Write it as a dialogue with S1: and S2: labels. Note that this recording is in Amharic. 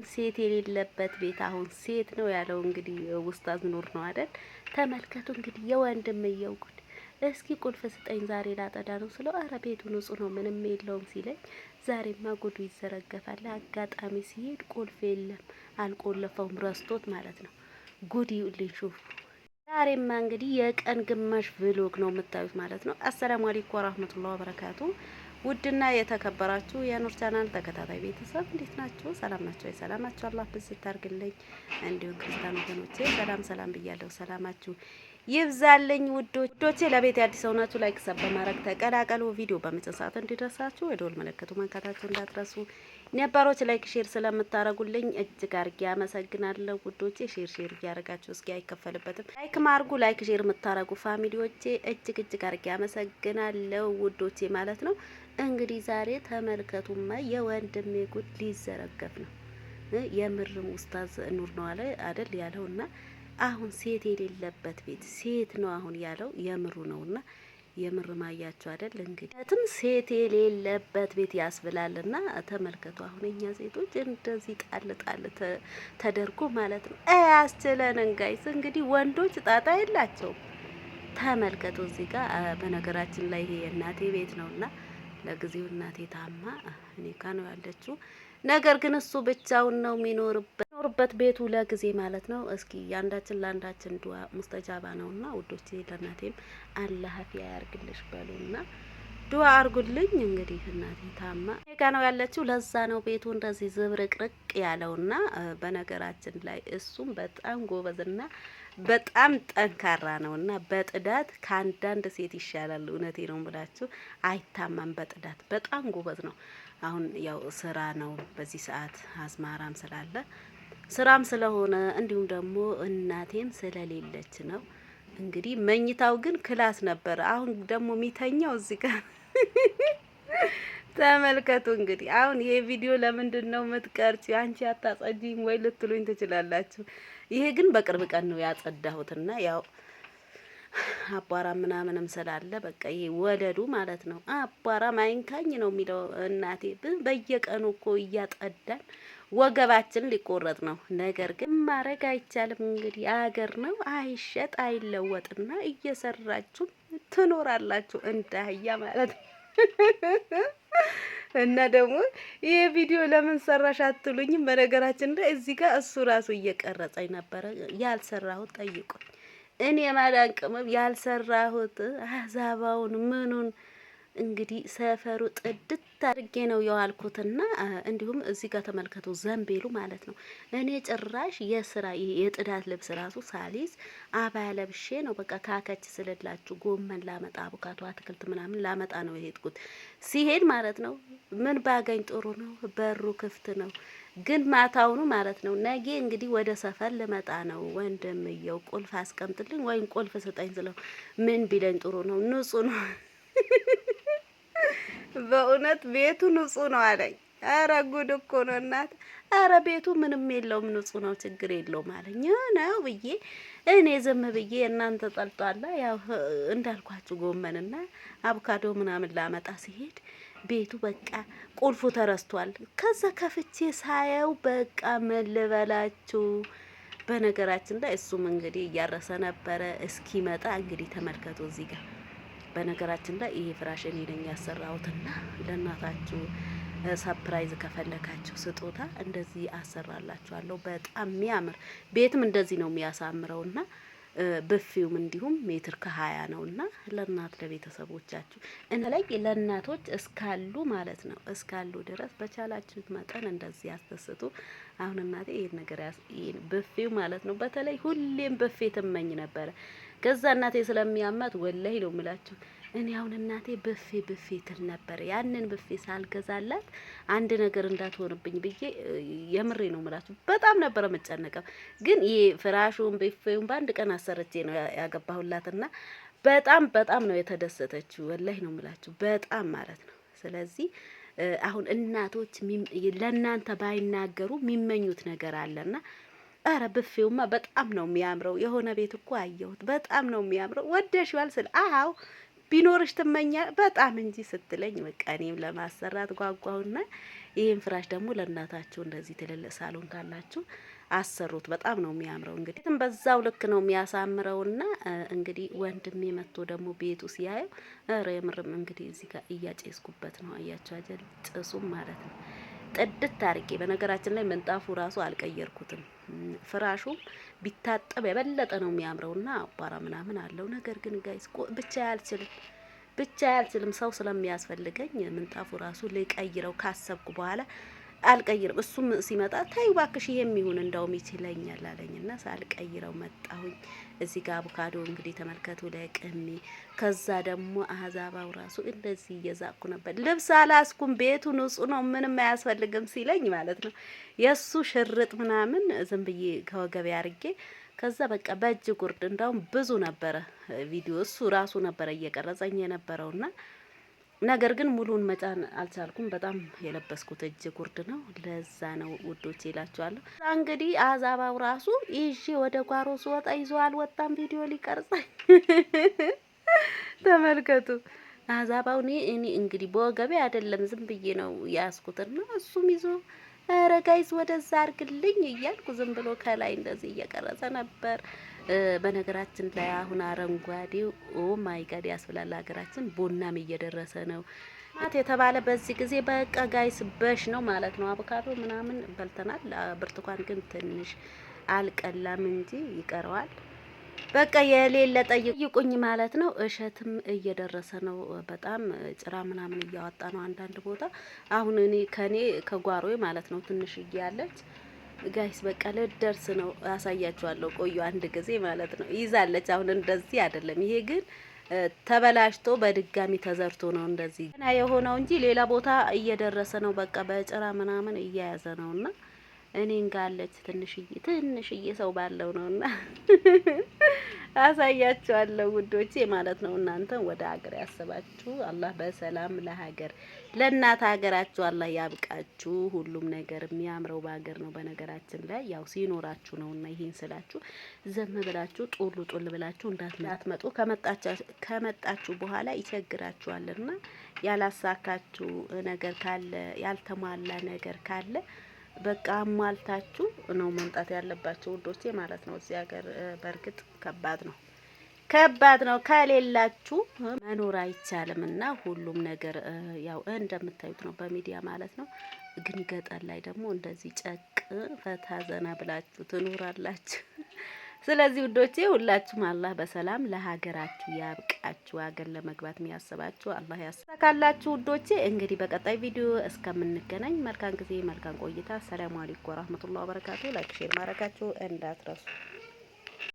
S1: ሴት የሌለበት ቤት አሁን ሴት ነው ያለው እንግዲህ ኡስታዝ ኑር ነው አይደል? ተመልከቱ እንግዲህ የወንድምየው ጉድ። እስኪ ቁልፍ ስጠኝ ዛሬ ላጠዳ ነው ስለው አረ ቤቱ ንጹህ ነው ምንም የለውም ሲለኝ ዛሬማ ጉዱ ይዘረገፋል። አጋጣሚ ሲሄድ ቁልፍ የለም አልቆለፈውም ረስቶት ማለት ነው። ጉድ ይውልኝ ሹፍ። ዛሬማ እንግዲህ የቀን ግማሽ ቭሎግ ነው የምታዩት ማለት ነው። አሰላሙ አለይኩም ወራህመቱላሂ ወበረካቱ። ውድና የተከበራችሁ የኑር ቻናል ተከታታይ ቤተሰብ እንዴት ናችሁ? ሰላም ናችሁ? ሰላማችሁ አላህ ብዝት ታርግልኝ። እንዲሁ ክርስቲያን ወገኖቼ ሰላም ብያለሁ። ሰላማችሁ ይብዛልኝ ውዶቼ። ለቤት አዲስ ሆናችሁ ላይክ ሰብ በማድረግ ተቀላቀሉ። ቪዲዮ በመጨረሻ ሰዓት እንዲደርሳችሁ የደወል ምልክቱ መንካታችሁ እንዳትረሱ። ነባሮች ላይክ ሼር ስለምታረጉልኝ እጅግ አድርጌ አመሰግናለሁ ውዶቼ። ሼር እያደረጋችሁ እስኪ አይከፈልበትም ላይክ ማርጉ። ላይክ ሼር የምታረጉ ፋሚሊዎቼ እጅግ አድርጌ አመሰግናለሁ ውዶቼ ማለት ነው። እንግዲህ ዛሬ ተመልከቱማ የወንድሜ ጉድ ሊዘረገፍ ነው። የምርም ኡስታዝ ኑር ነው አለ አይደል ያለውና አሁን ሴት የሌለበት ቤት ሴት ነው አሁን ያለው የምሩ ነውና የምር ማያችሁ አይደል እንግዲህ ሴት የሌለበት ቤት ያስብላልና ተመልከቱ። አሁን እኛ ሴቶች እንደዚህ ጣል ተደርጎ ማለት ነው አያስችለንም ጋይስ። እንግዲህ ወንዶች ጣጣ የላቸውም። ተመልከቱ እዚህ ጋር በነገራችን ላይ ይሄ የእናቴ ቤት ነውና ለጊዜው እናቴ ታማ እኔ ጋ ነው ያለችው። ነገር ግን እሱ ብቻውን ነው የሚኖርበት ቤቱ ለጊዜ ማለት ነው። እስኪ ያንዳችን ለአንዳችን ዱአ ሙስተጃባ ነውና ውዶቼ ለእናቴም አላህ አፊያ ያርግልሽ በሉና ዱአ አርጉልኝ። እንግዲህ እናቴ ታማ እኔ ጋ ነው ያለችው። ለዛ ነው ቤቱ እንደዚህ ዝብርቅርቅ ያለውና በነገራችን ላይ እሱም በጣም ጎበዝና በጣም ጠንካራ ነውና በጥዳት ከአንዳንድ ሴት ይሻላል። እውነቴ ነው ብላችሁ አይታማም። በጥዳት በጣም ጎበዝ ነው። አሁን ያው ስራ ነው በዚህ ሰዓት አዝማራም ስላለ ስራም ስለሆነ እንዲሁም ደግሞ እናቴም ስለሌለች ነው። እንግዲህ መኝታው ግን ክላስ ነበር። አሁን ደግሞ የሚተኛው እዚህ ጋር ተመልከቱ። እንግዲህ አሁን ይሄ ቪዲዮ ለምንድን ነው የምትቀርጪው አንቺ አታጸጂም ወይ ልትሉኝ ትችላላችሁ። ይሄ ግን በቅርብ ቀን ነው ያጸዳሁትና ያው አቧራ ምናምንም ስላለ በቃ ይሄ ወለዱ ማለት ነው። አቧራ ማይንካኝ ነው የሚለው እናቴ። በየቀኑ እኮ እያጠዳን ወገባችን ሊቆረጥ ነው። ነገር ግን ማረግ አይቻልም። እንግዲህ አገር ነው አይሸጥ አይለወጥና እየሰራችሁ ትኖራላችሁ እንዳህያ ማለት ነው። እና ደግሞ ይሄ ቪዲዮ ለምን ሰራሽ አትሉኝም? በነገራችን ላይ እዚህ ጋር እሱ ራሱ እየቀረጸኝ ነበረ። ያልሰራሁት ጠይቁኝ። እኔ የማዳን ቅመም ያልሰራሁት አዛባውን ምኑን እንግዲህ ሰፈሩ ጥድት አድርጌ ነው የዋልኩትና እንዲሁም እዚህ ጋር ተመልከቱ ዘንቤሉ ማለት ነው። እኔ ጭራሽ የስራ የጥዳት ልብስ ራሱ ሳሊስ አባያ ለብሼ ነው በቃ ካከች ስለላችሁ ጎመን ላመጣ አቡካቶ አትክልት ምናምን ላመጣ ነው የሄድኩት። ሲሄድ ማለት ነው ምን ባገኝ ጥሩ ነው በሩ ክፍት ነው። ግን ማታውኑ ማለት ነው ነገ እንግዲህ ወደ ሰፈር ልመጣ ነው። ወንድምየው ቁልፍ አስቀምጥልኝ ወይም ቁልፍ ስጠኝ ስለው ምን ቢለኝ ጥሩ ነው? ንጹህ ነው በእውነት ቤቱ ንጹህ ነው አለኝ። አረ ጉድ እኮ ነው እናት። አረ ቤቱ ምንም የለውም ንጹህ ነው ችግር የለውም አለኝ ነው ብዬ እኔ ዝም ብዬ እናንተ ጠልጧላ ያው እንዳልኳችሁ ጎመንና አቮካዶ ምናምን ላመጣ ሲሄድ ቤቱ በቃ ቁልፉ ተረስቷል። ከዛ ከፍቼ ሳየው በቃ መልበላችሁ። በነገራችን ላይ እሱም እንግዲህ እያረሰ ነበረ እስኪመጣ እንግዲህ ተመልከቱ እዚህ ጋር። በነገራችን ላይ ይሄ ፍራሽ እኔ ነኝ ያሰራሁትና ለእናታችሁ ሰርፕራይዝ ከፈለካችሁ ስጦታ እንደዚህ አሰራላችኋለሁ። በጣም የሚያምር ቤትም እንደዚህ ነው የሚያሳምረውና ብፌውም እንዲሁም ሜትር ከ20 ነውና ለእናት ለቤተሰቦቻችሁ እና ላይ ለእናቶች እስካሉ ማለት ነው እስካሉ ድረስ በቻላችሁት መጠን እንደዚህ ያስደስቱ። አሁን እናቴ ይሄን ነገር ብፌው ማለት ነው በተለይ ሁሌም ብፌ ትመኝ ነበረ። ከዛ እናቴ ስለሚያማት ወላሂ ነው የምላችሁ እኔ አሁን እናቴ ብፌ ትል ነበር። ያንን ብፌ ሳልገዛላት አንድ ነገር እንዳትሆንብኝ ብዬ የምሬ ነው የምላችሁ በጣም ነበር የምጨነቀው። ግን ይሄ ፍራሹን ብፌውን በአንድ ቀን አሰርቼ ነው ያገባሁላትና በጣም ነው የተደሰተችው። ወላሂ ነው የምላችሁ በጣም ማለት ነው። ስለዚህ አሁን እናቶች ለእናንተ ባይናገሩ የሚመኙት ነገር አለና አረ ብፌውማ በጣም ነው የሚያምረው። የሆነ ቤት እኮ አየሁት በጣም ነው የሚያምረው። ወደሽዋል ስል አዎ ቢኖርሽ ትመኛ በጣም እንጂ ስትለኝ በቃ እኔም ለማሰራት ጓጓሁና ይሄን ፍራሽ ደግሞ ለእናታችሁ እንደዚህ ትልልቅ ሳሎን ካላችሁ አሰሩት። በጣም ነው የሚያምረው። እንግዲህ በዛው ልክ ነው የሚያሳምረውና እንግዲህ ወንድሜ መጥቶ ደግሞ ቤቱ ሲያየው ኧረ የምርም እንግዲህ እዚህ ጋር እያጨስኩበት ነው። አያችሁ አጀል ጭሱም ማለት ነው። ጥድት አርጌ በነገራችን ላይ ምንጣፉ ራሱ አልቀየርኩትም። ፍራሹም ቢታጠብ የበለጠ ነው የሚያምረውና አቧራ ምናምን አለው። ነገር ግን ጋይስ ብቻ ያልችልም ሰው ስለሚያስፈልገኝ ምንጣፉ ራሱ ልቀይረው ካሰብኩ በኋላ አልቀይርም። እሱም ሲመጣ ታዩ ባክሽ ይሄም ይሁን እንደውም ይችለኛል አለኝና ሳልቀይረው መጣሁኝ። እዚህ ጋር አቮካዶ እንግዲህ ተመልከቱ ለቅሜ፣ ከዛ ደግሞ አህዛባው ራሱ እንደዚህ እየዛኩ ነበር። ልብስ አላስኩም፣ ቤቱ ንጹህ ነው ምንም አያስፈልግም ሲለኝ ማለት ነው። የሱ ሽርጥ ምናምን ዝም ብዬ ከወገቤ አርጌ ከዛ በቃ በእጅ ጉርድ እንዳውም ብዙ ነበረ ቪዲዮ እሱ ራሱ ነበረ እየቀረጸኝ የነበረውና ነገር ግን ሙሉን መጫን አልቻልኩም። በጣም የለበስኩት እጅ ጉርድ ነው። ለዛ ነው ውዶቼ እላችኋለሁ። እንግዲህ አዛባው ራሱ ይዤ ወደ ጓሮ ስወጣ ይዞ አልወጣም ቪዲዮ ሊቀርጸኝ። ተመልከቱ አዛባው እኔ እንግዲህ በወገቤ አይደለም ዝም ብዬ ነው ያስኩትና እሱም ይዞ ኧረ ጋይዝ ወደዛ አርግልኝ እያልኩ ዝም ብሎ ከላይ እንደዚህ እየቀረጸ ነበር። በነገራችን ላይ አሁን አረንጓዴው ኦ ማይ ጋድ ያስብላል። ሀገራችን ቡናም እየደረሰ ነው የተባለ በዚህ ጊዜ በቃ ጋይስ በሽ ነው ማለት ነው። አቮካዶ ምናምን በልተናል። ብርቱካን ግን ትንሽ አልቀላም እንጂ ይቀረዋል። በቃ የሌለ ጠይቁኝ ማለት ነው። እሸትም እየደረሰ ነው። በጣም ጭራ ምናምን እያወጣ ነው አንዳንድ ቦታ። አሁን እኔ ከጓሮዬ ማለት ነው ትንሽ እያለች ጋይስ በቃ ልደርስ ነው። አሳያችኋለሁ። ቆዩ አንድ ጊዜ ማለት ነው። ይዛለች አሁን እንደዚህ አይደለም። ይሄ ግን ተበላሽቶ በድጋሚ ተዘርቶ ነው እንደዚህ የሆነው እንጂ ሌላ ቦታ እየደረሰ ነው። በቃ በጭራ ምናምን እየያዘ ነውና እኔን ጋለች ትንሽዬ ሰው ባለው ነውና አሳያችኋለሁ ውዶቼ ማለት ነው። እናንተን ወደ ሀገር ያሰባችሁ አላህ በሰላም ለሀገር ለእናት ሀገራችሁ አላህ ያብቃችሁ። ሁሉም ነገር የሚያምረው በሀገር ነው። በነገራችን ላይ ያው ሲኖራችሁ ነውና ይሄን ስላችሁ ዘም ብላችሁ ጡል ብላችሁ እንዳትመጡ። ከመጣችሁ በኋላ ይቸግራችኋልና ያላሳካችሁ ነገር ካለ ያልተሟላ ነገር ካለ በቃ አሟልታችሁ ነው መምጣት ያለባችሁ ውዶቼ ማለት ነው። እዚህ ሀገር በእርግጥ ከባድ ነው። ከሌላችሁ መኖር አይቻልምና ሁሉም ነገር ያው እንደምታዩት ነው በሚዲያ ማለት ነው። ግን ገጠር ላይ ደግሞ እንደዚህ ጨቅ ፈታ ዘና ብላችሁ ትኖራላችሁ። ስለዚህ ውዶቼ ሁላችሁም አላህ በሰላም ለሀገራችሁ ያብቃችሁ። ሀገር ለመግባት የሚያስባችሁ አላህ ያሳካላችሁ ውዶቼ። እንግዲህ በቀጣይ ቪዲዮ እስከምንገናኝ መልካም ጊዜ፣ መልካም ቆይታ። ሰላም አለይኩም ወራህመቱላሂ ወበረካቱ። ላይክ ሼር ማድረጋችሁ እንዳትረሱ።